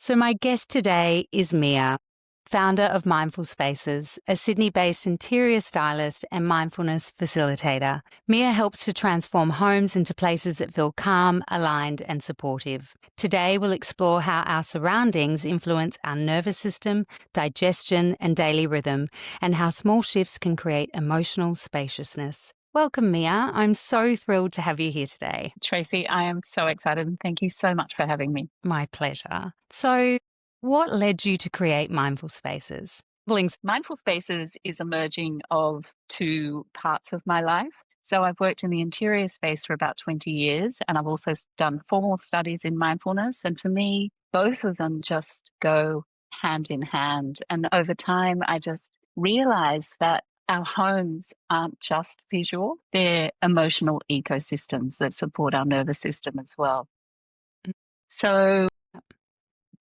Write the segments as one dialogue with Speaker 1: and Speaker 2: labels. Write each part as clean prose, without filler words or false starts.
Speaker 1: So my guest today is Mia, founder of Mindful Spaces, a Sydney-based interior stylist and mindfulness facilitator. Mia helps to transform homes into places that feel calm, aligned and supportive. Today we'll explore how our surroundings influence our nervous system, digestion and daily rhythm, and how small shifts can create emotional spaciousness. Welcome, Mia. I'm so thrilled to have you here today.
Speaker 2: Tracy, I am so excited and thank you so much for having me.
Speaker 1: My pleasure. So, what led you to create Mindful Spaces?
Speaker 2: Mindful Spaces is a merging of two parts of my life. So I've worked in the interior space for about 20 years and I've also done formal studies in mindfulness. And for me, both of them just go hand in hand. And over time, I just realized that our homes aren't just visual, they're emotional ecosystems that support our nervous system as well. So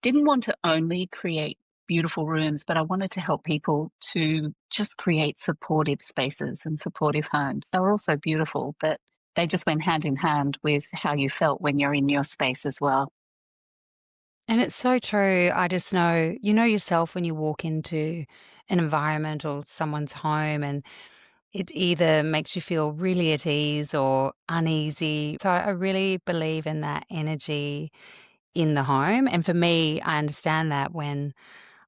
Speaker 2: didn't want to only create beautiful rooms, but I wanted to help people to just create supportive spaces and supportive homes. They were also beautiful, but they just went hand in hand with how you felt when you're in your space as well.
Speaker 1: And it's so true. I just know, you know yourself when you walk into an environment or someone's home and it either makes you feel really at ease or uneasy. So I really believe in that energy in the home. And for me, I understand that when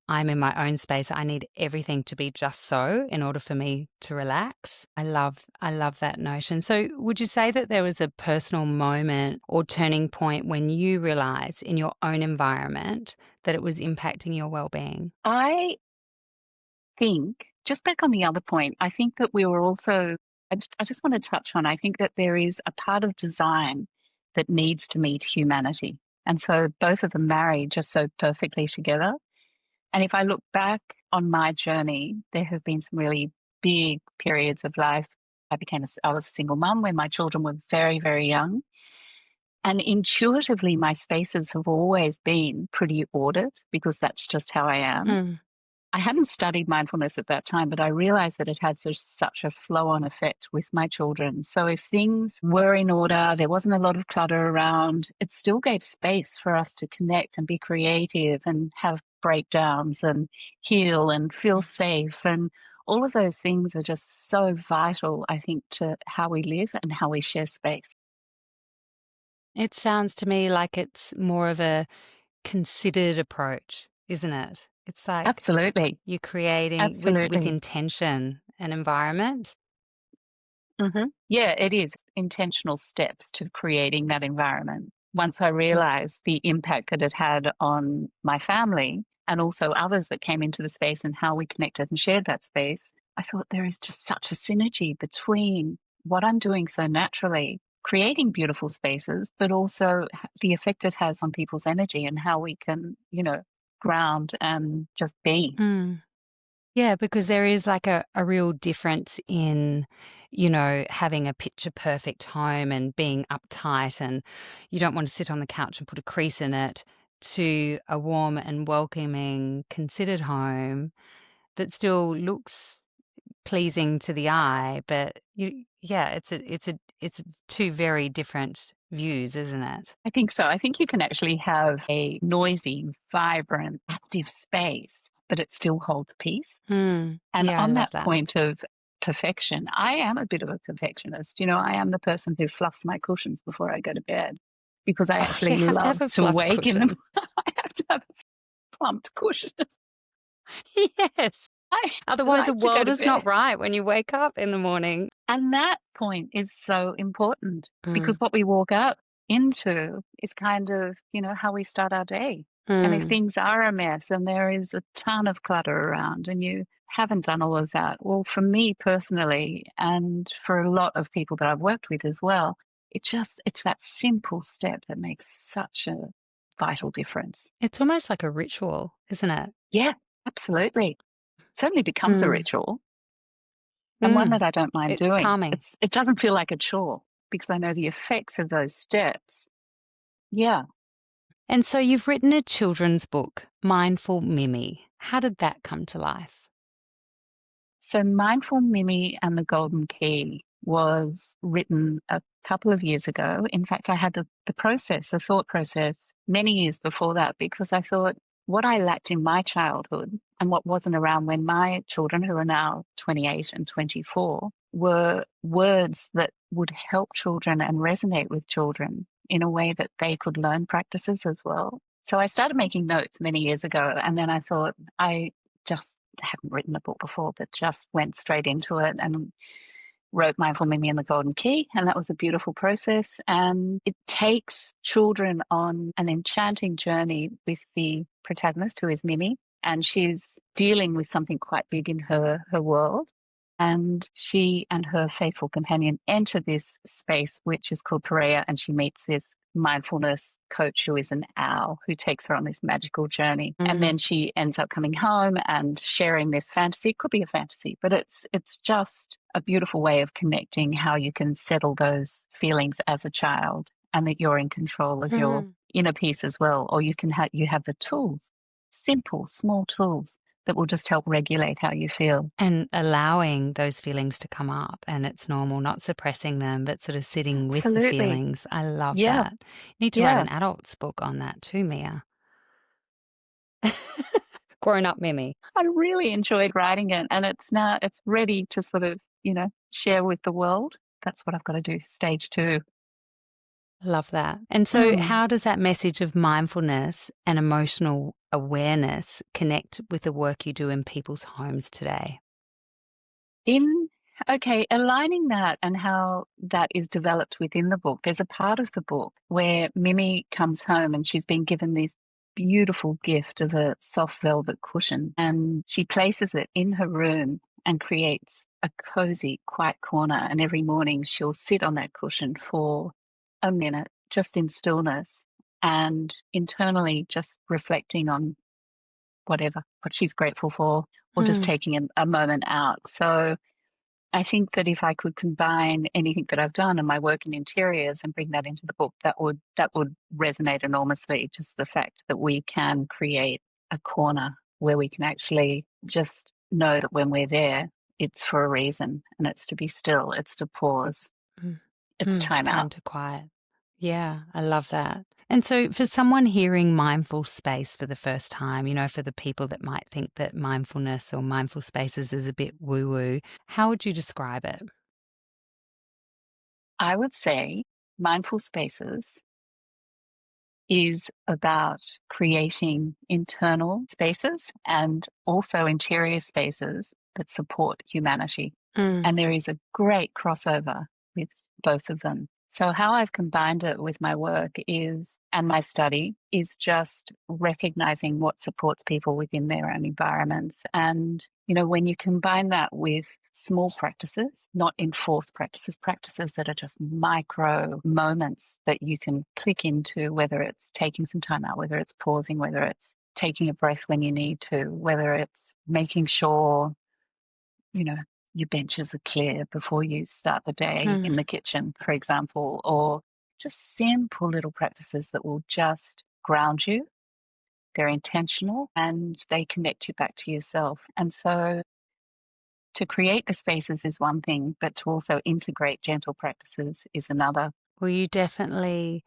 Speaker 1: I'm in my own space, I need everything to be just so in order for me to relax. I love that notion. So would you say that there was a personal moment or turning point when you realized in your own environment that it was impacting your well-being?
Speaker 2: I think, just back on the other point, I think that we were also, I just want to touch on, I think that there is a part of design that needs to meet humanity. And so both of them marry just so perfectly together. And if I look back on my journey, there have been some really big periods of life. I was a single mum when my children were very, very young. And intuitively, my spaces have always been pretty ordered because that's just how I am. I hadn't studied mindfulness at that time, but I realized that it had such a flow-on effect with my children. So if things were in order, there wasn't a lot of clutter around, it still gave space for us to connect and be creative and have breakdowns and heal and feel safe. And all of those things are just so vital, I think, to how we live and how we share space.
Speaker 1: It sounds to me like it's more of a considered approach, isn't it? It's like
Speaker 2: Absolutely.
Speaker 1: you're creating with
Speaker 2: Absolutely.
Speaker 1: intention an environment.
Speaker 2: Yeah, it is intentional steps to creating that environment. Once I realized the impact that it had on my family and also others that came into the space and how we connected and shared that space, I thought there is just such a synergy between what I'm doing so naturally, creating beautiful spaces, but also the effect it has on people's energy and how we can, ground and just be.
Speaker 1: Yeah, because there is like a real difference in, having a picture perfect home and being uptight and you don't want to sit on the couch and put a crease in it, to a warm and welcoming, considered home that still looks pleasing to the eye, but it's two very different views, isn't it?
Speaker 2: I think so. I think you can actually have a noisy, vibrant, active space, but it still holds peace. And
Speaker 1: Yeah, I
Speaker 2: on
Speaker 1: love
Speaker 2: that
Speaker 1: that.
Speaker 2: point of perfection, I am a bit of a perfectionist. I am the person who fluffs my cushions before I go to bed because I
Speaker 1: Oh, you
Speaker 2: actually
Speaker 1: have to
Speaker 2: love
Speaker 1: have a
Speaker 2: to
Speaker 1: fluff
Speaker 2: wake in
Speaker 1: cushion.
Speaker 2: them. I have to have a plumped cushion.
Speaker 1: Yes.
Speaker 2: I
Speaker 1: Otherwise, the
Speaker 2: like to go
Speaker 1: world
Speaker 2: to
Speaker 1: is not
Speaker 2: bed.
Speaker 1: right when you wake up in the morning.
Speaker 2: And that point is so important because
Speaker 1: Mm,
Speaker 2: what we walk up into is kind of, how we start our day. And if
Speaker 1: mm.
Speaker 2: things are a mess and there is a ton of clutter around and you haven't done all of that, well, for me personally, and for a lot of people that I've worked with as well, it's that simple step that makes such a vital difference.
Speaker 1: It's almost like a ritual, isn't it?
Speaker 2: Yeah, absolutely. Certainly becomes a
Speaker 1: Mm,
Speaker 2: ritual. And one
Speaker 1: mm.
Speaker 2: that I don't mind doing.
Speaker 1: Calming.
Speaker 2: It doesn't feel like a chore because I know the effects of those steps. Yeah.
Speaker 1: And so you've written a children's book, Mindful Mimi. How did that come to life?
Speaker 2: So Mindful Mimi and the Golden Key was written a couple of years ago. In fact, I had the thought process many years before that, because I thought what I lacked in my childhood and what wasn't around when my children, who are now 28 and 24, were words that would help children and resonate with children in a way that they could learn practices as well. So I started making notes many years ago, and then I thought I just hadn't written a book before, but just went straight into it and wrote Mindful Mimi and the Golden Key, and that was a beautiful process. And it takes children on an enchanting journey with the protagonist, who is Mimi, and she's dealing with something quite big in her world. And she and her faithful companion enter this space, which is called Perea, and she meets this mindfulness coach who is an owl who takes her on this magical journey. And
Speaker 1: Mm.
Speaker 2: then she ends up coming home and sharing this fantasy. It could be a fantasy, but it's just a beautiful way of connecting how you can settle those feelings as a child, and that you're in control of your
Speaker 1: Mm.
Speaker 2: inner peace as well. Or you have the tools, simple, small tools that will just help regulate how you feel.
Speaker 1: And allowing those feelings to come up, and it's normal, not suppressing them, but sort of sitting with the
Speaker 2: Absolutely.
Speaker 1: feelings. I love
Speaker 2: Yeah.
Speaker 1: that. You need to write
Speaker 2: Yeah.
Speaker 1: an adult's book on that too, Mia. Grown up Mimi.
Speaker 2: I really enjoyed writing it, and it's ready to sort of, share with the world. That's what I've got to do. Stage 2.
Speaker 1: Love that. And so,
Speaker 2: Mm.
Speaker 1: how does that message of mindfulness and emotional awareness connect with the work you do in people's homes today?
Speaker 2: In Okay, aligning that and how that is developed within the book, there's a part of the book where Mimi comes home and she's been given this beautiful gift of a soft velvet cushion, and she places it in her room and creates a cozy, quiet corner. And every morning she'll sit on that cushion for a minute, just in stillness and internally just reflecting on what she's grateful for, or just
Speaker 1: Mm.
Speaker 2: taking a moment out. So I think that if I could combine anything that I've done in my work in interiors and bring that into the book, that would resonate enormously. Just the fact that we can create a corner where we can actually just know that when we're there, it's for a reason, and it's to be still, it's to pause,
Speaker 1: Mm.
Speaker 2: it's
Speaker 1: Mm. It's
Speaker 2: time out.
Speaker 1: time to quiet. Yeah, I love that. And so, for someone hearing mindful space for the first time, for the people that might think that mindfulness or mindful spaces is a bit woo woo, how would you describe it?
Speaker 2: I would say mindful spaces is about creating internal spaces and also interior spaces that support humanity.
Speaker 1: Mm.
Speaker 2: And there is a great crossover with both of them. So, how I've combined it with my work and my study, is just recognizing what supports people within their own environments. And, when you combine that with small practices, not enforced practices, practices that are just micro moments that you can click into, whether it's taking some time out, whether it's pausing, whether it's taking a breath when you need to, whether it's making sure, you know, your benches are clear before you start the day in
Speaker 1: Mm.
Speaker 2: the kitchen, for example, or just simple little practices that will just ground you. They're intentional and they connect you back to yourself. And so to create the spaces is one thing, but to also integrate gentle practices is another.
Speaker 1: Well, you definitely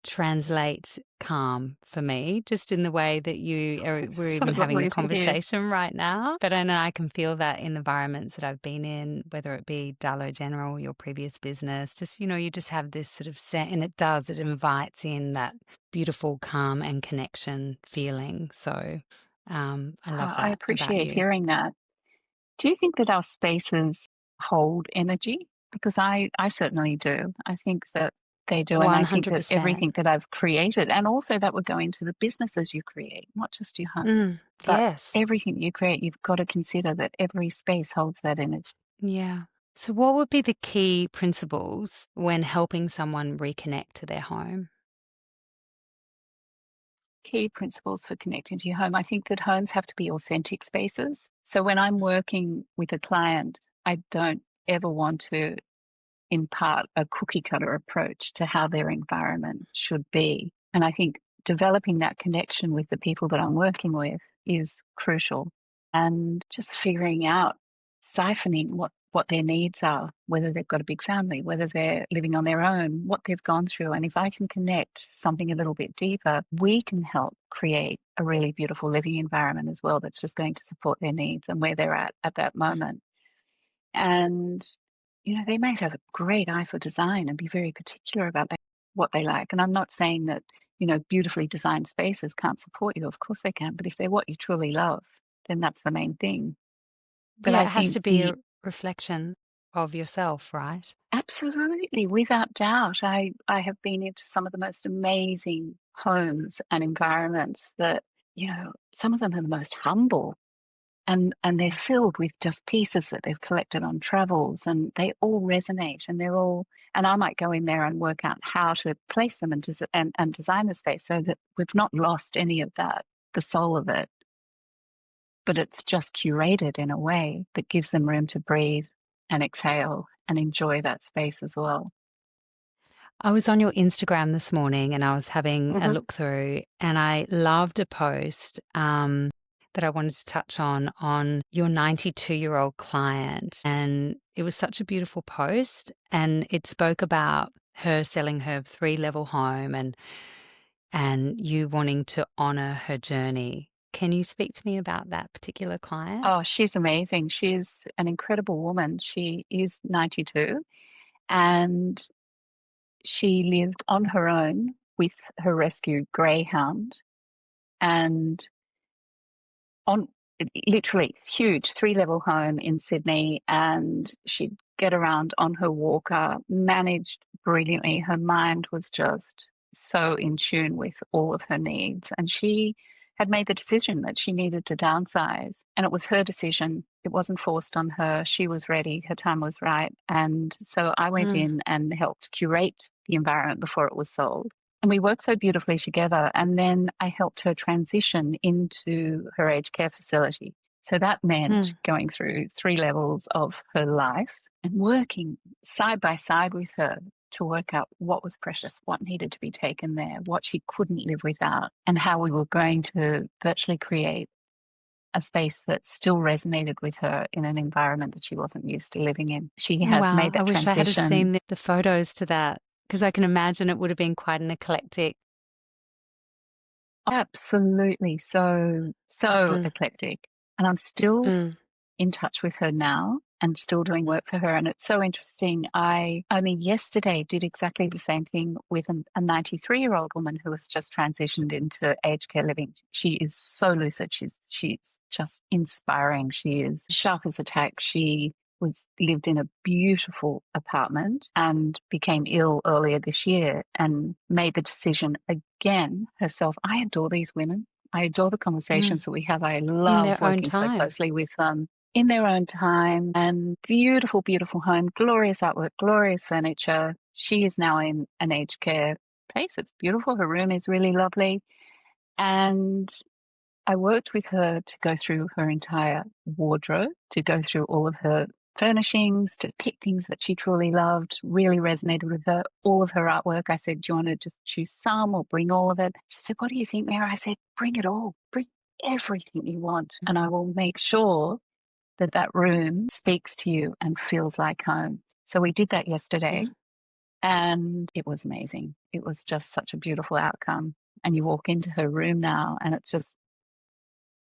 Speaker 1: translate calm for me, just in the way that we're
Speaker 2: It's so
Speaker 1: even having the
Speaker 2: lovely to hear.
Speaker 1: conversation right now. But I know I can feel that in environments that I've been in, whether it be Dollar General, your previous business, just, you just have this sort of set, and it invites in that beautiful calm and connection feeling. So I love
Speaker 2: I
Speaker 1: that about
Speaker 2: appreciate
Speaker 1: you.
Speaker 2: hearing that. Do you think that our spaces hold energy? Because I certainly do. I think that they do. And I think that
Speaker 1: 100%.
Speaker 2: everything that I've created, and also that would go into the businesses you create, not just your
Speaker 1: Mm,
Speaker 2: homes, but
Speaker 1: yes.
Speaker 2: everything you create, you've got to consider that every space holds that energy.
Speaker 1: Yeah. So, what would be the key principles when helping someone reconnect to their home?
Speaker 2: Key principles for connecting to your home. I think that homes have to be authentic spaces. So when I'm working with a client, I don't ever want to impart a cookie cutter approach to how their environment should be. And I think developing that connection with the people that I'm working with is crucial. And just figuring out siphoning what their needs are, whether they've got a big family, whether they're living on their own, what they've gone through. And if I can connect something a little bit deeper, we can help create a really beautiful living environment as well that's just going to support their needs and where they're at that moment. And, they might have a great eye for design and be very particular about what they like. And I'm not saying that, beautifully designed spaces can't support you. Of course they can. But if they're what you truly love, then that's the main thing. But
Speaker 1: Yeah,
Speaker 2: I
Speaker 1: it has
Speaker 2: think
Speaker 1: to be a reflection of yourself, right?
Speaker 2: absolutely, without doubt, I have been into some of the most amazing homes and environments that, some of them are the most humble. And they're filled with just pieces that they've collected on travels, and they all resonate, and they're all and I might go in there and work out how to place them and design the space so that we've not lost any of that, the soul of it, but it's just curated in a way that gives them room to breathe and exhale and enjoy that space as well.
Speaker 1: I was on your Instagram this morning and I was having a
Speaker 2: Mhm.
Speaker 1: look through, and I loved a post that I wanted to touch on your 92-year-old client. And it was such a beautiful post. And it spoke about her selling her 3-level home and you wanting to honor her journey. Can you speak to me about that particular
Speaker 2: Oh,
Speaker 1: client?
Speaker 2: she's amazing. She's an incredible woman. She is 92, and she lived on her own with her rescued greyhound, and on literally huge 3-level home in Sydney, and she'd get around on her walker, managed brilliantly. Her mind was just so in tune with all of her needs, and she had made the decision that she needed to downsize, and it was her decision. It wasn't forced on her. She was ready. Her time was right. And so I went
Speaker 1: Mm.
Speaker 2: in and helped curate the environment before it was sold. And we worked so beautifully together. And then I helped her transition into her aged care facility. So that meant
Speaker 1: Mm.
Speaker 2: going through 3 levels of her life and working side by side with her to work out what was precious, what needed to be taken there, what she couldn't live without, and how we were going to virtually create a space that still resonated with her in an environment that she wasn't used to living in. She has
Speaker 1: Wow,
Speaker 2: made
Speaker 1: I
Speaker 2: that
Speaker 1: wish I had have
Speaker 2: transition.
Speaker 1: seen the photos to that because I can imagine it would have been quite an eclectic.
Speaker 2: Absolutely. So
Speaker 1: Mm.
Speaker 2: eclectic. And I'm still
Speaker 1: Mm.
Speaker 2: in touch with her now and still doing work for her. And it's so interesting. I only yesterday did exactly the same thing with a 93-year-old woman who has just transitioned into aged care living. She is so lucid. She's just inspiring. She is sharp as a tack. She was lived in a beautiful apartment and became ill earlier this year and made the decision again herself. I adore these women. I adore the
Speaker 1: Mm.
Speaker 2: conversations that we have. I
Speaker 1: In
Speaker 2: love
Speaker 1: their own
Speaker 2: working so
Speaker 1: time.
Speaker 2: closely with them in their own time, and beautiful, beautiful home, glorious artwork, glorious furniture. She is now in an aged care place. It's beautiful. Her room is really lovely. And I worked with her to go through her entire wardrobe, to go through all of her furnishings, to pick things that she truly loved, really resonated with her, all of her artwork. I said, do you want to just choose some or bring all of it? She said, what do you think, Mira? I said, bring it all. Bring everything you want. And I will make sure that that room speaks to you and feels like home. So we did that yesterday,
Speaker 1: Mm.
Speaker 2: and it was amazing. It was just such a beautiful outcome. And you walk into her room now and it's just,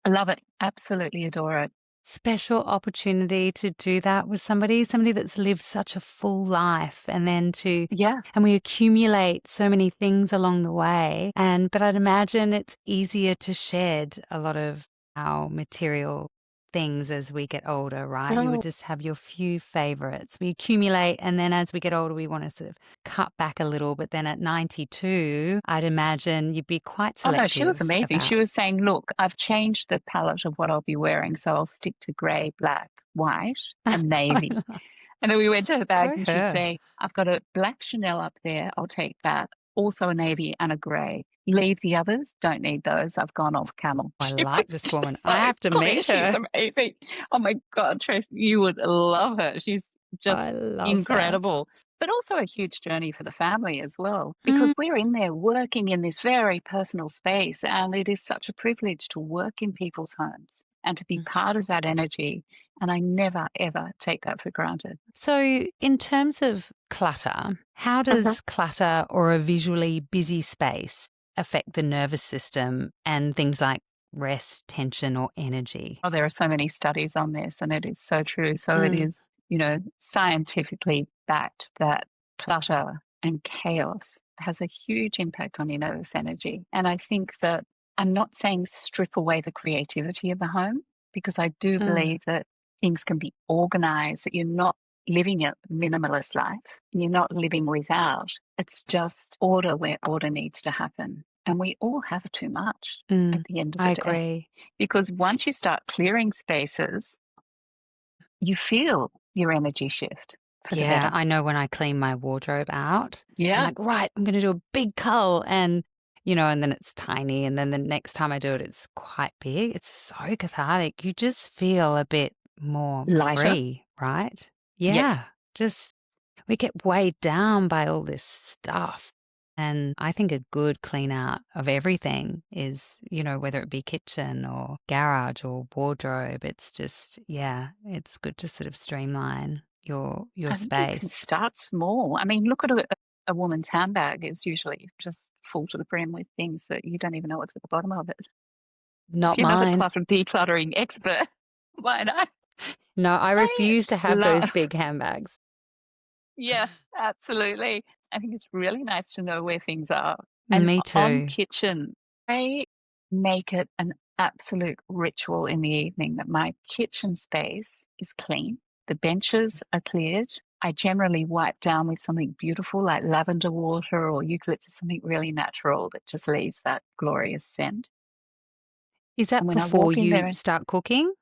Speaker 2: I love it. Absolutely adore it.
Speaker 1: Special opportunity to do that with somebody that's lived such a full life, and then to
Speaker 2: Yeah.
Speaker 1: and we accumulate so many things along the way, but I'd imagine it's easier to shed a lot of our material things as we get older, right? You would
Speaker 2: Oh,
Speaker 1: just have your few favorites. We accumulate, and then as we get older, we wanna sort of cut back a little, but then at 92, I'd imagine you'd be quite
Speaker 2: oh no, she was
Speaker 1: selective
Speaker 2: amazing. She
Speaker 1: about.
Speaker 2: was saying, look, I've changed the palette of what I'll be wearing. So I'll stick to grey, black, white, and navy. And then we went to her bags
Speaker 1: Go
Speaker 2: and she'd
Speaker 1: her.
Speaker 2: say, I've got a black Chanel up there. I'll take that. Also a navy and a grey. Leave the others. Don't need those. I've gone off camel.
Speaker 1: I
Speaker 2: She
Speaker 1: like
Speaker 2: was
Speaker 1: this woman.
Speaker 2: just so
Speaker 1: I have to
Speaker 2: clear.
Speaker 1: meet
Speaker 2: She's
Speaker 1: her.
Speaker 2: amazing. Oh my God, Trace, you would love her. She's just
Speaker 1: I love that.
Speaker 2: incredible. But also a huge journey for the family as well,
Speaker 1: Mm.
Speaker 2: because we're in there working in this very personal space. And it is such a privilege to work in people's homes. and to be
Speaker 1: Mm.
Speaker 2: part of that energy. And I never, ever take that for granted.
Speaker 1: So, in terms of clutter, how does clutter or a visually busy space affect the nervous system and things like rest, tension, or energy?
Speaker 2: Oh, there are so many studies on this, and it is so true. So it
Speaker 1: Mm,
Speaker 2: is, scientifically backed that clutter and chaos has a huge impact on your nervous energy. And I think that I'm not saying strip away the creativity of the home, because I do
Speaker 1: mm,
Speaker 2: believe that things can be organized, that you're not living a minimalist life, and you're not living without. It's just order where order needs to happen. And we all have too much at
Speaker 1: mm.
Speaker 2: the end of
Speaker 1: I
Speaker 2: the day.
Speaker 1: agree.
Speaker 2: Because once you start clearing spaces, you feel your energy shift for the
Speaker 1: Yeah,
Speaker 2: better.
Speaker 1: I know when I clean my wardrobe out, I'm
Speaker 2: Yeah.
Speaker 1: like, right, I'm going to do a big cull. And, and then it's tiny. And then the next time I do it, it's quite big. It's so cathartic. You just feel a bit more
Speaker 2: Lighter.
Speaker 1: free, right?
Speaker 2: Yes.
Speaker 1: Yeah. Just, we get weighed down by all this stuff. And I think a good clean out of everything is, whether it be kitchen or garage or wardrobe, it's just, yeah, it's good to sort of streamline your
Speaker 2: I think you can
Speaker 1: space.
Speaker 2: start small. I mean, look at a woman's handbag is usually just full to the brim with things that you don't even know what's at the bottom of it. If
Speaker 1: Not
Speaker 2: you're not a
Speaker 1: mine.
Speaker 2: clutter decluttering expert, why not?
Speaker 1: No, I
Speaker 2: I
Speaker 1: refuse to have those
Speaker 2: love.
Speaker 1: big handbags.
Speaker 2: Yeah, absolutely. I think it's really nice to know where things are. And
Speaker 1: Me
Speaker 2: on
Speaker 1: too.
Speaker 2: kitchen, I make it an absolute ritual in the evening that my kitchen space is clean. The benches are cleared. I generally wipe down with something beautiful like lavender water or eucalyptus, something really natural that just leaves that glorious scent.
Speaker 1: Is
Speaker 2: And
Speaker 1: that
Speaker 2: when I
Speaker 1: before
Speaker 2: walk in
Speaker 1: you
Speaker 2: there,
Speaker 1: start cooking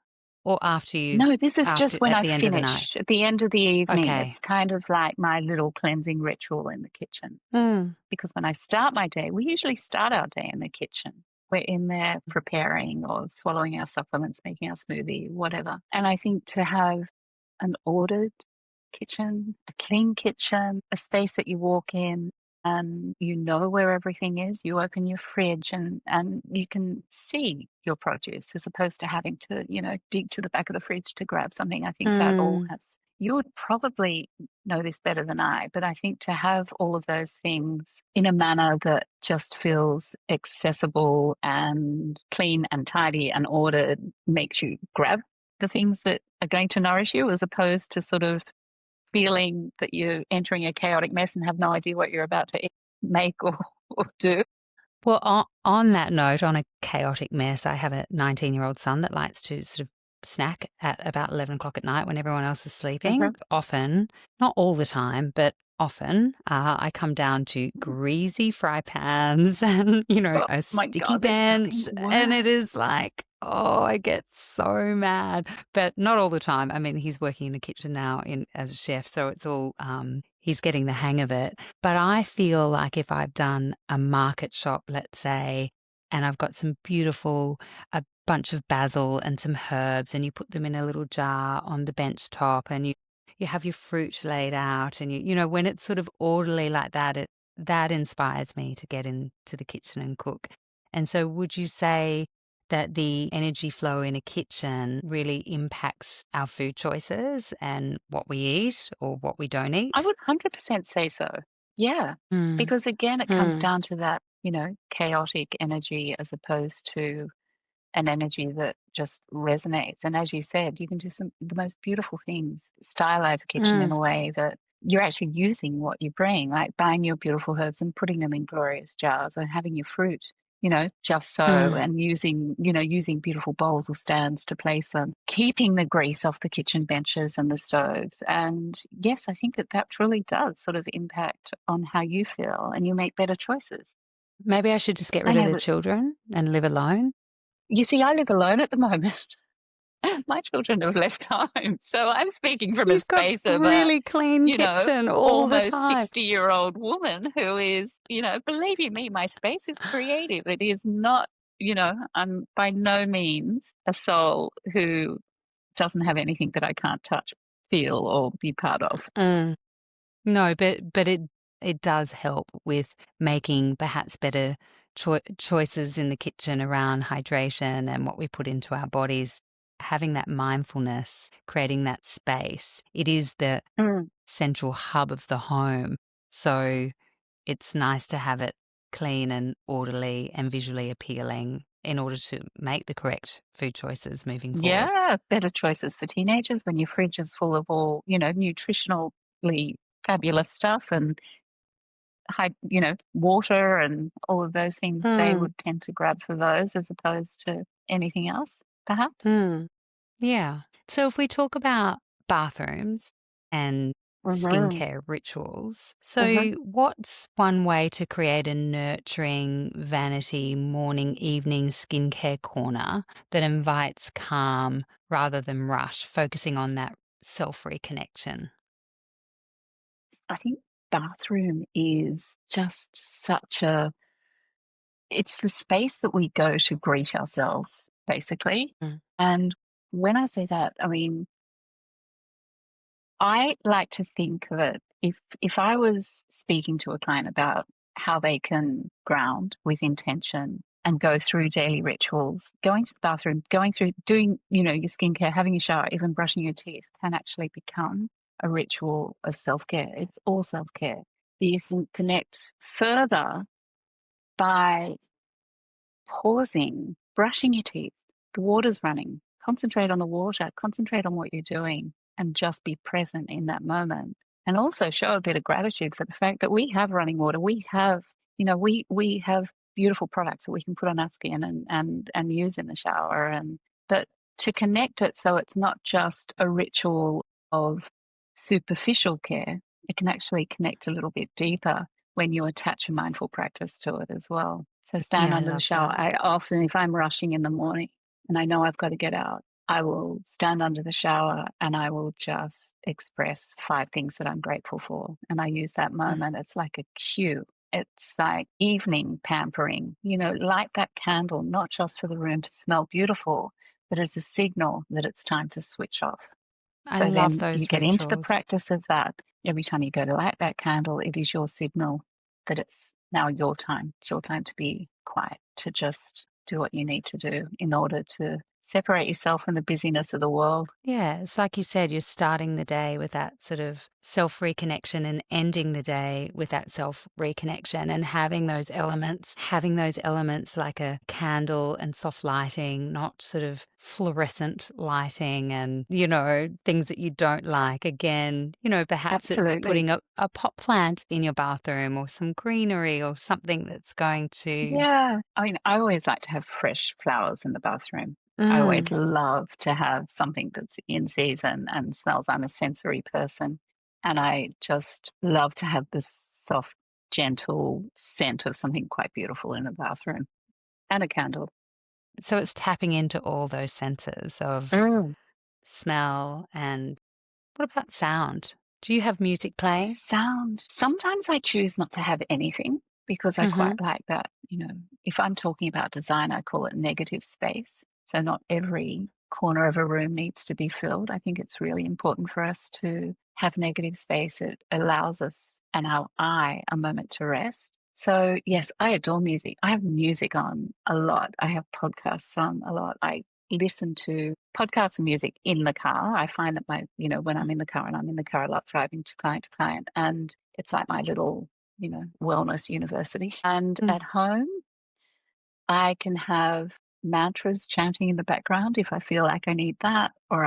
Speaker 1: or
Speaker 2: no, this is
Speaker 1: after
Speaker 2: just when
Speaker 1: at
Speaker 2: I
Speaker 1: the end of the night?
Speaker 2: finish at the end of the evening.
Speaker 1: Okay.
Speaker 2: It's kind of like my little cleansing ritual in the kitchen.
Speaker 1: Mm.
Speaker 2: Because when I start my day, we usually start our day in the kitchen. We're in there preparing or swallowing our supplements, making our smoothie, whatever. And I think to have an ordered kitchen, a clean kitchen, a space that you walk in and you know where everything is. You open your fridge and you can see your produce as opposed to having to, dig to the back of the fridge to grab something. I think that all
Speaker 1: Mm.
Speaker 2: has, you would probably know this better than I, but I think to have all of those things in a manner that just feels accessible and clean and tidy and ordered makes you grab the things that are going to nourish you as opposed to sort of feeling that you're entering a chaotic mess and have no idea what you're about to make or do.
Speaker 1: Well, on that note, on a chaotic mess, I have a 19-year-old son that likes to sort of snack at about 11 o'clock at night when everyone else is
Speaker 2: Uh-huh.
Speaker 1: sleeping. Often, not all the time, but often, I come down to greasy fry pans and,
Speaker 2: Oh
Speaker 1: a
Speaker 2: my
Speaker 1: sticky
Speaker 2: God, there's
Speaker 1: bench.
Speaker 2: nothing
Speaker 1: And it
Speaker 2: worse.
Speaker 1: is like, oh, I get so mad. But not all the time. I mean, he's working in the kitchen now as a chef, so it's all, he's getting the hang of it. But I feel like if I've done a market shop, let's say, and I've got some a bunch of basil and some herbs, and you put them in a little jar on the bench top, and you have your fruit laid out, and when it's sort of orderly like that, that inspires me to get into the kitchen and cook. And so, would you say that the energy flow in a kitchen really impacts our food choices and what we eat or what we don't
Speaker 2: I
Speaker 1: eat?
Speaker 2: would 100% say so. Yeah.
Speaker 1: Mm,
Speaker 2: Because again, it comes
Speaker 1: mm,
Speaker 2: down to that, chaotic energy as opposed to an energy that just resonates. And as you said, you can do the most beautiful things, stylize a kitchen in
Speaker 1: mm,
Speaker 2: a way that you're actually using what you bring, like buying your beautiful herbs and putting them in glorious jars and having your fruit, just so,
Speaker 1: mm.
Speaker 2: and using beautiful bowls or stands to place them, keeping the grease off the kitchen benches and the stoves. And yes, I think that truly does sort of impact on how you feel and you make better choices.
Speaker 1: Maybe I should just get
Speaker 2: I
Speaker 1: rid of
Speaker 2: know
Speaker 1: the
Speaker 2: that,
Speaker 1: children and live alone.
Speaker 2: you see, I live alone at the moment. My children have left home. So I'm speaking from a
Speaker 1: You've got
Speaker 2: space of a,
Speaker 1: really clean
Speaker 2: you know,
Speaker 1: kitchen all the
Speaker 2: almost
Speaker 1: time.
Speaker 2: 60-year-old woman who is, believe you me, my space is creative. It is not, I'm by no means a soul who doesn't have anything that I can't touch, feel, or be part of.
Speaker 1: Mm. No, but it does help with making perhaps better choices in the kitchen around hydration and what we put into our bodies, having that mindfulness, creating that space, it is the
Speaker 2: Mm.
Speaker 1: central hub of the home. So it's nice to have it clean and orderly and visually appealing in order to make the correct food choices moving forward.
Speaker 2: Yeah, better choices for teenagers when your fridge is full of all, nutritionally fabulous stuff and high, water and all of those things. They
Speaker 1: Mm,
Speaker 2: would tend to grab for those as opposed to anything else, perhaps.
Speaker 1: mm. Yeah. So if we talk about bathrooms and
Speaker 2: Mhm.
Speaker 1: skincare rituals,
Speaker 2: Mhm.
Speaker 1: so what's one way to create a nurturing vanity morning evening skincare corner that invites calm rather than rush, focusing on that self reconnection?
Speaker 2: I think bathroom is just such a it's the space that we go to greet ourselves, basically.
Speaker 1: Mm,
Speaker 2: And when I say that, I mean, I like to think of it if I was speaking to a client about how they can ground with intention and go through daily rituals, going to the bathroom, going through doing, your skincare, having a shower, even brushing your teeth can actually become a ritual of self-care. It's all self-care. You can connect further by pausing, brushing your teeth, the water's running. Concentrate on the water, concentrate on what you're doing, and just be present in that moment. And also show a bit of gratitude for the fact that we have running water. We have, we have beautiful products that we can put on our skin and use in the shower. And but to connect it so it's not just a ritual of superficial care, it can actually connect a little bit deeper when you attach a mindful practice to it as well. So stand
Speaker 1: yeah, I
Speaker 2: under the
Speaker 1: love
Speaker 2: shower.
Speaker 1: that.
Speaker 2: I often, if I'm rushing in the morning and I know I've got to get out, I will stand under the shower and I will just express 5 things that I'm grateful for. And I use that
Speaker 1: Mm.
Speaker 2: moment. It's like a cue. It's like evening pampering, light that candle, not just for the room to smell beautiful, but as a signal that it's time to switch off.
Speaker 1: I
Speaker 2: So
Speaker 1: love
Speaker 2: then you
Speaker 1: those
Speaker 2: get into the
Speaker 1: rituals.
Speaker 2: practice of that. Every time you go to light that candle, it is your signal that it's now your time. It's your time to be quiet, to just do what you need to do in order to separate yourself from the busyness of the world.
Speaker 1: Yeah, it's like you said, you're starting the day with that sort of self reconnection and ending the day with that self reconnection and having those elements like a candle and soft lighting, not sort of fluorescent lighting and, things that you don't like. Again, perhaps it's
Speaker 2: Absolutely.
Speaker 1: putting a pot plant in your bathroom or some greenery or something that's going to.
Speaker 2: Yeah. I mean, I always like to have fresh flowers in the bathroom. I always
Speaker 1: Mm.
Speaker 2: love to have something that's in season and smells. I'm a sensory person, and I just love to have this soft, gentle scent of something quite beautiful in the bathroom and a candle.
Speaker 1: So it's tapping into all those senses of
Speaker 2: Mm.
Speaker 1: smell and what about sound? Do you have music playing?
Speaker 2: Sound. Sometimes I choose not to have anything because I quite
Speaker 1: Mhm.
Speaker 2: like that. If I'm talking about design, I call it negative space. So not every corner of a room needs to be filled. I think it's really important for us to have negative space. It allows us and our eye a moment to rest. So yes, I adore music. I have music on a lot. I have podcasts on a lot. I listen to podcasts and music in the car. I find that when I'm in the car and I'm in the car a lot driving to client, and it's like my little, wellness university. And
Speaker 1: Mm.
Speaker 2: at home, I can have mantras chanting in the background if I feel like I need that, or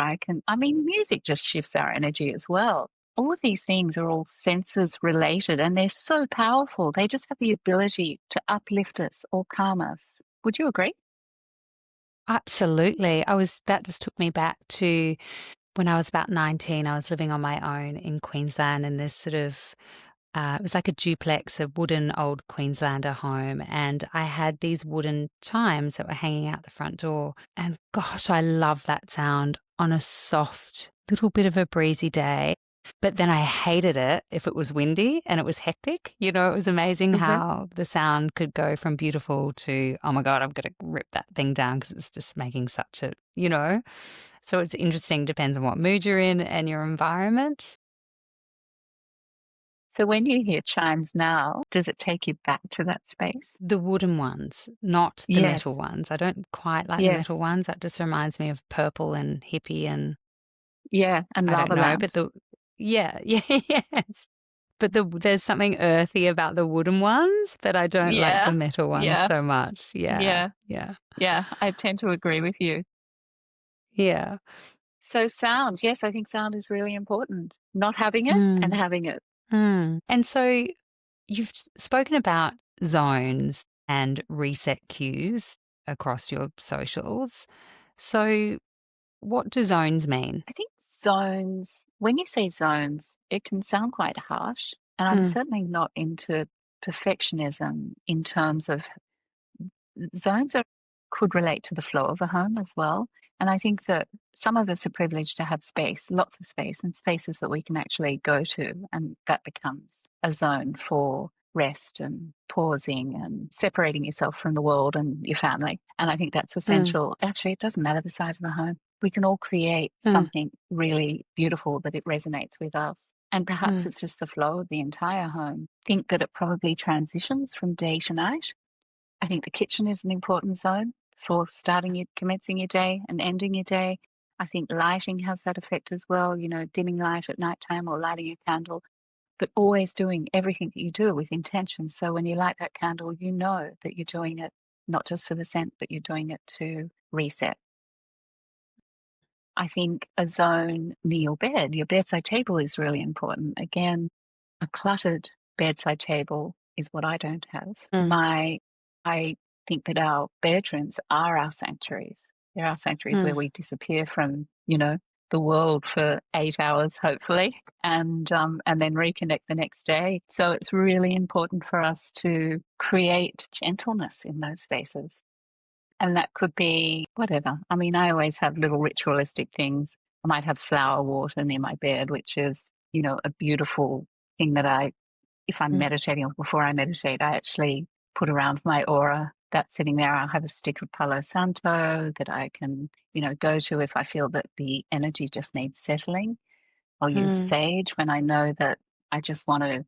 Speaker 2: music just shifts our energy as well. All of these things are all senses related and they're so powerful. They just have the ability to uplift us or calm us. Would you agree?
Speaker 1: Absolutely. That just took me back to when I was about 19. I was living on my own in Queensland in this sort of it was like a duplex, a wooden old Queenslander home, and I had these wooden chimes that were hanging out the front door. And gosh, I love that sound on a soft, little bit of a breezy day. But then I hated it if it was windy and it was hectic. It was amazing
Speaker 2: Hmm.
Speaker 1: how the sound could go from beautiful to, oh my God, I'm going to rip that thing down because it's just making such a. So it's interesting, depends on what mood you're in and your environment.
Speaker 2: So when you hear chimes now, does it take you back to that space?
Speaker 1: The wooden ones, not the metal
Speaker 2: Yes,
Speaker 1: ones. I don't quite like the
Speaker 2: yes,
Speaker 1: metal ones. That just reminds me of purple and hippie and
Speaker 2: yeah, and
Speaker 1: I don't
Speaker 2: lava
Speaker 1: know, but
Speaker 2: lamps.
Speaker 1: the yeah, yeah, yes. But there's something earthy about the wooden ones, but I don't like
Speaker 2: Yeah,
Speaker 1: the metal ones
Speaker 2: yeah,
Speaker 1: so much. Yeah,
Speaker 2: yeah,
Speaker 1: yeah,
Speaker 2: yeah. I tend to agree with you.
Speaker 1: yeah.
Speaker 2: So sound, yes, I think sound is really important. Not having it and
Speaker 1: Mm,
Speaker 2: having it.
Speaker 1: And so you've spoken about zones and reset cues across your socials. So what do zones mean?
Speaker 2: I think zones, when you say zones, it can sound quite harsh. And I'm
Speaker 1: Mm,
Speaker 2: certainly not into perfectionism in terms of zones are, could relate to the flow of a home as well. And I think that some of us are privileged to have space, lots of space, and spaces that we can actually go to. And that becomes a zone for rest and pausing and separating yourself from the world and your family. And I think that's
Speaker 1: mm,
Speaker 2: essential. Actually, it doesn't matter the size of a home. We can all create
Speaker 1: mm,
Speaker 2: something really beautiful that it resonates with us. And perhaps
Speaker 1: mm,
Speaker 2: it's just the flow of the entire home. Think that it probably transitions from day to night. I think the kitchen is an important zone for commencing your day and ending your day. I think lighting has that effect as well, you know, dimming light at nighttime or lighting a candle, but always doing everything that you do with intention. So when you light that candle, you know that you're doing it not just for the scent, but you're doing it to reset. I think a zone near your bedside table is really important. Again, a cluttered bedside table is what I don't have.
Speaker 1: mm,
Speaker 2: I think that our bedrooms are our sanctuaries. They're our sanctuaries where
Speaker 1: mm.
Speaker 2: we disappear from, you know, the world for 8 hours, hopefully, and then reconnect the next day. So it's really important for us to create gentleness in those spaces. And that could be whatever. I mean, I always have little ritualistic things. I might have flower water near my bed, which is, you know, a beautiful thing that if I'm
Speaker 1: Mm,
Speaker 2: meditating or before I meditate, I actually put around my aura. That's sitting there. I'll have a stick of Palo Santo that I can, you know, go to if I feel that the energy just needs settling. I'll use
Speaker 1: mm.
Speaker 2: sage when I know that I just want to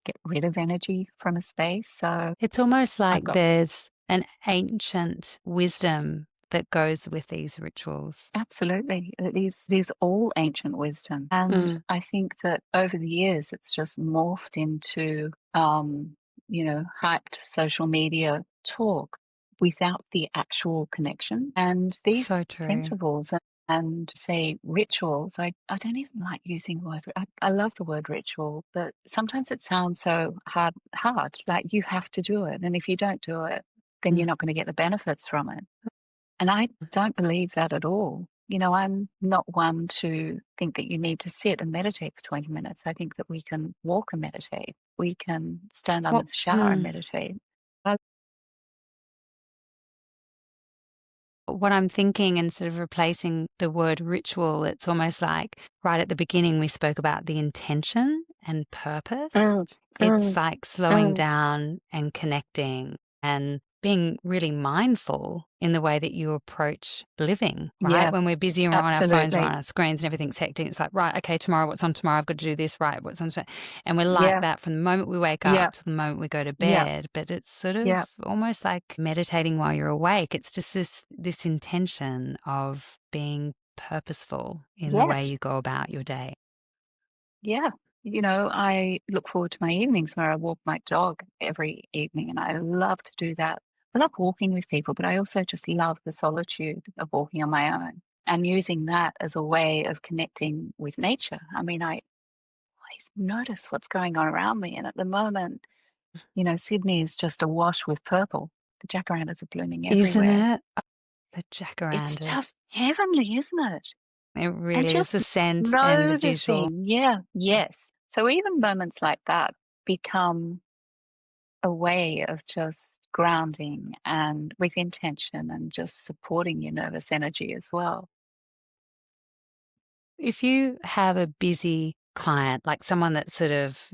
Speaker 2: get rid of energy from a space. So
Speaker 1: It's almost
Speaker 2: I've
Speaker 1: like
Speaker 2: got
Speaker 1: there's an ancient wisdom that goes with these rituals.
Speaker 2: absolutely. It is all ancient wisdom. And
Speaker 1: Mm,
Speaker 2: I think that over the years, it's just morphed into, you know, hyped social media talk without the actual connection. And these
Speaker 1: so true.
Speaker 2: principles and say rituals, I don't even like using the word, I love the word ritual, but sometimes it sounds so hard, like you have to do it. And if you don't do it, then
Speaker 1: Mm.
Speaker 2: you're not going to get the benefits from it. And I don't believe that at all. You know, I'm not one to think that you need to sit and meditate for 20 minutes. I think that we can walk and meditate. We can stand under
Speaker 1: What
Speaker 2: the shower and
Speaker 1: mm.
Speaker 2: meditate. I,
Speaker 1: What I'm thinking, instead of replacing the word ritual, it's almost like right at the beginning we spoke about the intention and purpose.
Speaker 2: mm,
Speaker 1: It's
Speaker 2: mm,
Speaker 1: like slowing
Speaker 2: mm.
Speaker 1: down and connecting and being really mindful in the way that you approach living, right?
Speaker 2: Yeah,
Speaker 1: When we're busy and we're on our phones, we're on
Speaker 2: absolutely.
Speaker 1: our screens and everything's hectic, it's like, right, okay, tomorrow, what's on tomorrow? I've got to do this, right? What's on today? And we're like
Speaker 2: Yeah,
Speaker 1: that from the moment we wake
Speaker 2: yeah,
Speaker 1: up to the moment we go to
Speaker 2: yeah,
Speaker 1: bed. But it's sort of
Speaker 2: yeah.
Speaker 1: almost like meditating while you're awake. It's just this intention of being purposeful in the way
Speaker 2: Yes.
Speaker 1: you go about your day.
Speaker 2: Yeah. You know, I look forward to my evenings where I walk my dog every evening, and I love to do that. I love walking with people, but I also just love the solitude of walking on my own and using that as a way of connecting with nature. I mean, I always notice what's going on around me. And at the moment, you know, Sydney is just awash with purple. The jacarandas are blooming
Speaker 1: Isn't
Speaker 2: everywhere.
Speaker 1: it? The
Speaker 2: It's
Speaker 1: jacarandas.
Speaker 2: just heavenly, isn't it?
Speaker 1: It
Speaker 2: And
Speaker 1: really is
Speaker 2: just
Speaker 1: the scent and the visual.
Speaker 2: noticing, yeah, yes. So even moments like that become a way of just grounding and with intention and just supporting your nervous energy as well.
Speaker 1: If you have a busy client, like someone that's sort of,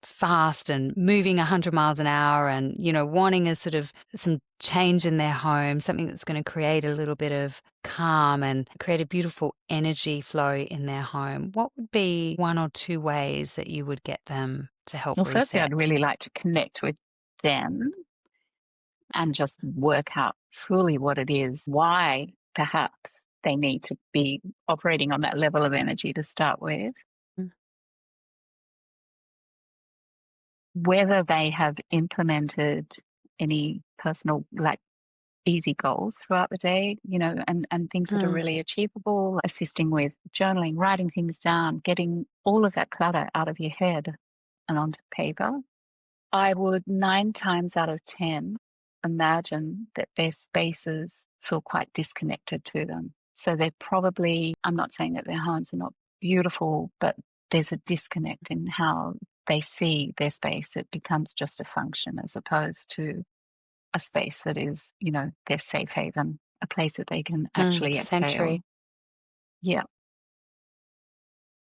Speaker 1: fast and moving 100 miles an hour and, wanting a sort of some change in their home, something that's going to create a little bit of calm and create a beautiful energy flow in their home, what would be one or two ways that you would get them to help
Speaker 2: Well, firstly, I'd
Speaker 1: reset?
Speaker 2: really like to connect with them and just work out truly what it is, why perhaps they need to be operating on that level of energy to start with,
Speaker 1: Mm.
Speaker 2: whether they have implemented any personal, like easy goals throughout the day, and things that are
Speaker 1: Mm.
Speaker 2: really achievable, assisting with journaling, writing things down, getting all of that clutter out of your head and onto paper. I would 9 times out of 10 imagine that their spaces feel quite disconnected to them. So they're probably, I'm not saying that their homes are not beautiful, but there's a disconnect in how they see their space. It becomes just a function as opposed to a space that is, their safe haven, a place that they can actually
Speaker 1: Sanctuary.
Speaker 2: exhale. Yeah.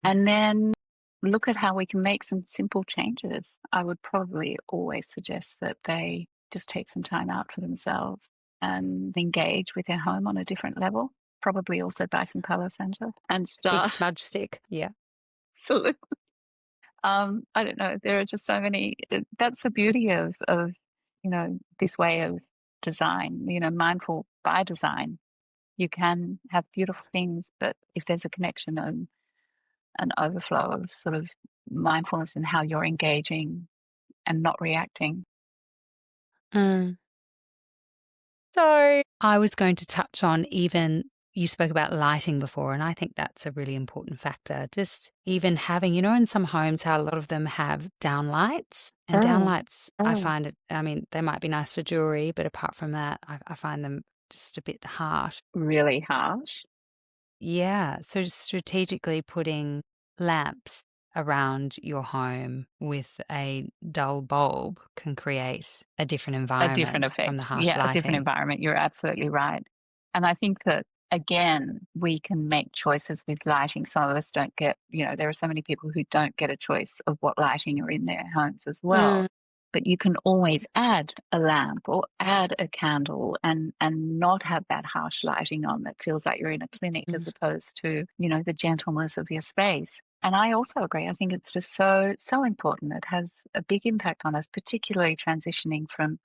Speaker 2: And then look at how we can make some simple changes. I would probably always suggest that they just take some time out for themselves and engage with their home on a different level. Probably also buy some Palo Santo and
Speaker 1: Big
Speaker 2: start.
Speaker 1: smudge stick. Yeah.
Speaker 2: Absolutely. I don't know. There are just so many. That's the beauty of this way of design. Mindful by design. You can have beautiful things, but if there's a connection and an overflow of sort of mindfulness in how you're engaging and not reacting.
Speaker 1: Mm. So I was going to touch on even you spoke about lighting before, and I think that's a really important factor. Just even having, in some homes, how a lot of them have downlights, and
Speaker 2: Mm,
Speaker 1: downlights, I
Speaker 2: mm.
Speaker 1: find it, I mean, they might be nice for jewelry, but apart from that, I find them just a bit harsh.
Speaker 2: Really harsh.
Speaker 1: Yeah. So just strategically putting lamps around your home with a dull bulb can create a different
Speaker 2: A different
Speaker 1: environment from the
Speaker 2: effect.
Speaker 1: harsh
Speaker 2: Yeah, a different
Speaker 1: lighting.
Speaker 2: environment. You're absolutely right. And I think that, again, we can make choices with lighting. Some of us don't get, there are so many people who don't get a choice of what lighting are in their homes as well.
Speaker 1: Mm,
Speaker 2: But you can always add a lamp or add a candle and not have that harsh lighting on that feels like you're in a clinic as
Speaker 1: mm.
Speaker 2: opposed to, the gentleness of your space. And I also agree. I think it's just so, so important. It has a big impact on us, particularly transitioning from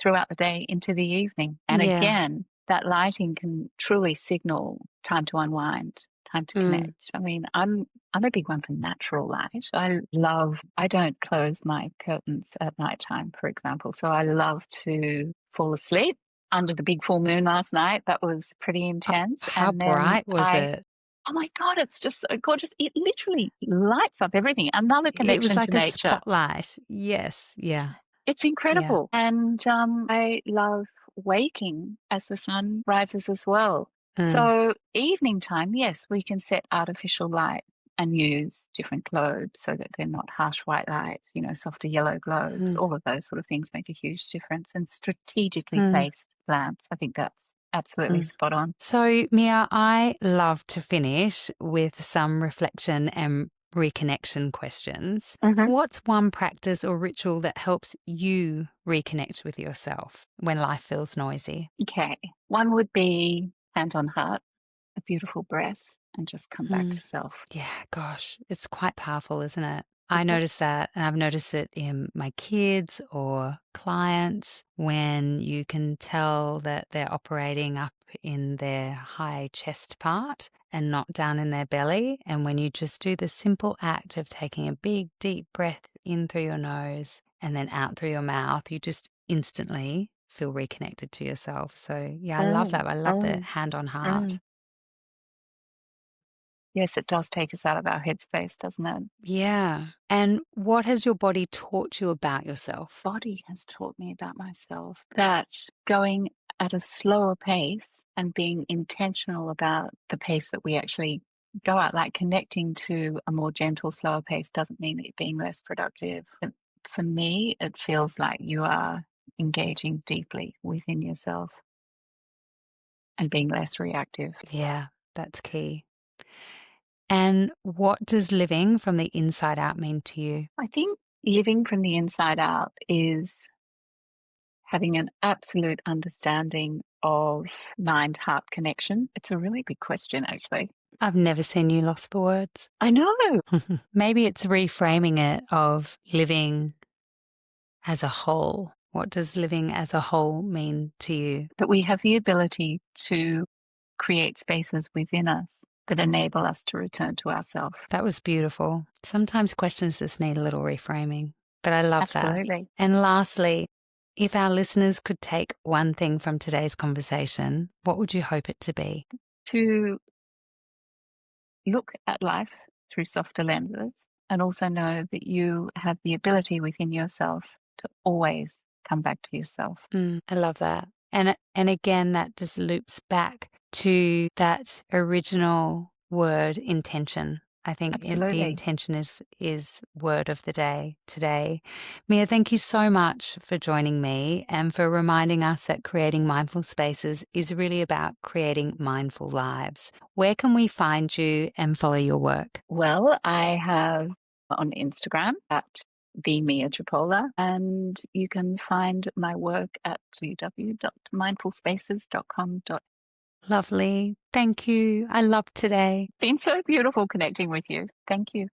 Speaker 2: throughout the day into the evening. And
Speaker 1: Yeah.
Speaker 2: again, that lighting can truly signal time to unwind, time to
Speaker 1: Mm.
Speaker 2: connect. I mean, I'm a big one for natural light. I don't close my curtains at nighttime, for example. So I love to fall asleep under the big full moon last night. That was pretty intense.
Speaker 1: How
Speaker 2: And then
Speaker 1: bright was it?
Speaker 2: oh my God, it's just so gorgeous. It literally lights up everything. Another
Speaker 1: It was
Speaker 2: connection to
Speaker 1: like a
Speaker 2: nature.
Speaker 1: spotlight. Yes. Yeah.
Speaker 2: It's
Speaker 1: Yeah.
Speaker 2: incredible. And I love waking as the sun rises as well.
Speaker 1: Mm.
Speaker 2: So, evening time, yes, we can set artificial light and use different globes so that they're not harsh white lights, softer yellow globes.
Speaker 1: Mm.
Speaker 2: All of those sort of things make a huge difference. And strategically
Speaker 1: Mm.
Speaker 2: placed lamps, I think that's absolutely
Speaker 1: Mm.
Speaker 2: spot on.
Speaker 1: So, Mia, I love to finish with some reflection and reconnection questions.
Speaker 2: Hmm.
Speaker 1: What's one practice or ritual that helps you reconnect with yourself when life feels noisy?
Speaker 2: Okay. One would be hand on heart, a beautiful breath, and just come back to
Speaker 1: Mm.
Speaker 2: self.
Speaker 1: Yeah, gosh, it's quite powerful, isn't it? I
Speaker 2: It is.
Speaker 1: notice that, and I've noticed it in my kids or clients when you can tell that they're operating up in their high chest part and not down in their belly. And when you just do the simple act of taking a big, deep breath in through your nose and then out through your mouth, you just instantly feel reconnected to yourself. So, yeah, I love
Speaker 2: Mm,
Speaker 1: that. I love the
Speaker 2: mm,
Speaker 1: hand on
Speaker 2: mm.
Speaker 1: heart.
Speaker 2: Yes, it does take us out of our headspace, doesn't it?
Speaker 1: Yeah. And what has your body taught you about yourself?
Speaker 2: Body has taught me about myself that going at a slower pace and being intentional about the pace that we actually go at, like connecting to a more gentle, slower pace doesn't mean that you're being less productive. For me, it feels like you are engaging deeply within yourself and being less reactive.
Speaker 1: Yeah, that's key. And what does living from the inside out mean to you?
Speaker 2: I think living from the inside out is having an absolute understanding of mind-heart connection. It's a really big question, actually.
Speaker 1: I've never seen you lost for words.
Speaker 2: I know
Speaker 1: Maybe it's reframing it of living as a whole. What does living as a whole mean to you?
Speaker 2: that we have the ability to create spaces within us that enable us to return to ourselves.
Speaker 1: That was beautiful. Sometimes questions just need a little reframing, but I love that.
Speaker 2: Absolutely.
Speaker 1: And lastly, if our listeners could take one thing from today's conversation, what would you hope it to be?
Speaker 2: To look at life through softer lenses and also know that you have the ability within yourself to always come back to yourself.
Speaker 1: I love that. And again, that just loops back to that original word, intention. I think the
Speaker 2: Absolutely.
Speaker 1: intention is word of the day today. Mia, thank you so much for joining me and for reminding us that creating mindful spaces is really about creating mindful lives. Where can we find you and follow your work?
Speaker 2: Well, I have on Instagram at the Mia Cipolla, and you can find my work at www.mindfulspaces.com.
Speaker 1: Lovely. Thank you. I loved today.
Speaker 2: Been so beautiful connecting with you. Thank you.